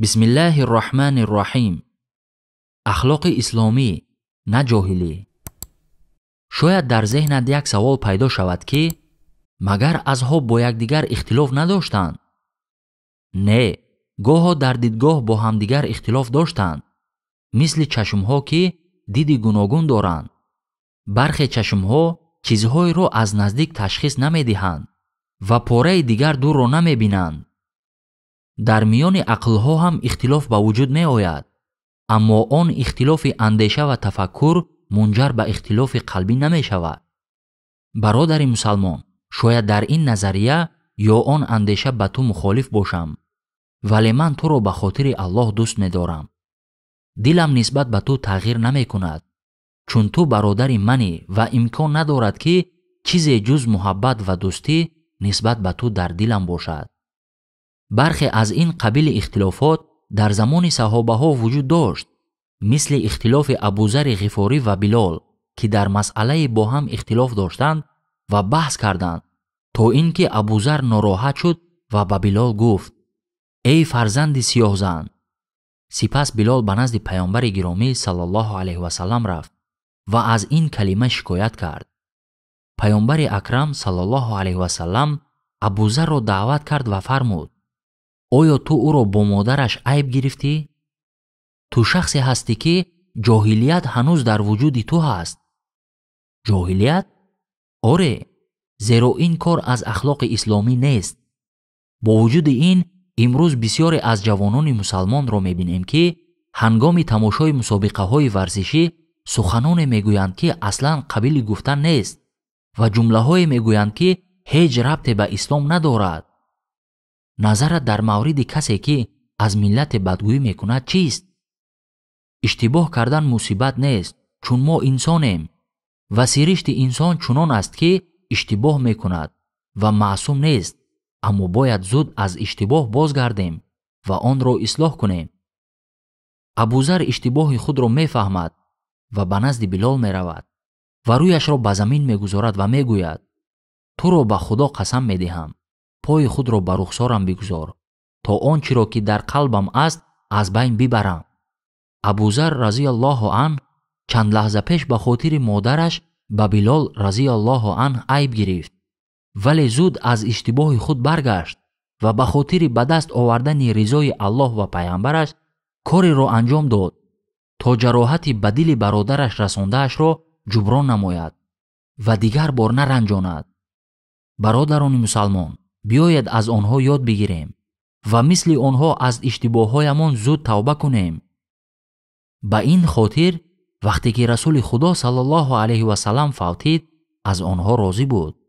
بسم الله الرحمن الرحیم. اخلاق اسلامی، نه جاهلی. شاید در ذهنت یک سوال پیدا شود که مگر اصحاب با یکدیگر اختلاف نداشتند؟ نه، گاه‌ها در دیدگاه با همدیگر اختلاف داشتند، مثل چشم‌ها که دید گوناگون دارند. برخی چشم‌ها چیزهایی را از نزدیک تشخیص نمی‌دهند و پاره دیگر دور را نمی‌بینند. در میان عقل‌ها هم اختلاف به وجود می‌آید، اما آن اختلاف اندیشه و تفکر منجر به اختلاف قلبی نمی‌شود. برادر مسلمان، شاید در این نظریه یا آن اندیشه به تو مخالف باشم، ولی من تو را به خاطر الله دوست می‌دارم. دلم نسبت به تو تغییر نمی‌کند، چون تو برادر منی و امکان ندارد که چیزی جز محبت و دوستی نسبت به تو در دلم باشد. برخی از این قبیل اختلافات در زمان صحابه ها وجود داشت، مثل اختلاف ابوذر غفاری و بلال که در مسئله با هم اختلاف داشتند و بحث کردند تا اینکه ابوذر ناراحت شد و به بلال گفت: ای فرزند سیاه زن. سپس بلال به نزد پیامبر گرامی صلی الله علیه و سلم رفت و از این کلمه شکایت کرد. پیامبر اکرم صلی الله علیه و سلم ابوذر را دعوت کرد و فرمود: آیا تو او را با مادرش عیب گرفتی؟ تو شخصی هستی که جاهلیت هنوز در وجود تو هست. جاهلیت؟ آره، زیرا این کار از اخلاق اسلامی نیست. با وجود این امروز بسیاری از جوانان مسلمان را می‌بینیم که هنگام تماشای مسابقه های ورزشی سخنان میگویند که اصلاً قابل گفتن نیست و جمله های میگویند که هیچ ربطی به اسلام ندارد. نظرت در مورد کسی که از ملت بدگویی میکند چیست؟ اشتباه کردن مصیبت نیست، چون ما انسانیم و سرشت انسان چنان است که اشتباه میکند و معصوم نیست، اما باید زود از اشتباه بازگردیم و آن را اصلاح کنیم. ابوذر اشتباه خود را میفهمد و به نزد بلال میرود و رویش را به زمین میگذارد و میگوید: تو را به خدا قسم میدهم، پای خود را بر رخسارم بگذار تا آنچه را که در قلبم است از بین ببرم. ابوذر رضی الله عنه چند لحظه پیش به خاطر مادرش به بلال رضی الله عنه عیب گرفت، ولی زود از اشتباه خود برگشت و به خاطر به دست آوردن رضای الله و پیامبرش کاری را انجام داد تا جراحت به دل برادرش رسانده‌اش را جبران نماید و دیگر بار نرنجاند. برادران مسلمان، بیاید از آنها یاد بگیریم و مثل آنها از اشتباه‌هایمان زود توبه کنیم. به این خاطر وقتی که رسول خدا صلی الله علیه و سلم فوتید از آنها راضی بود.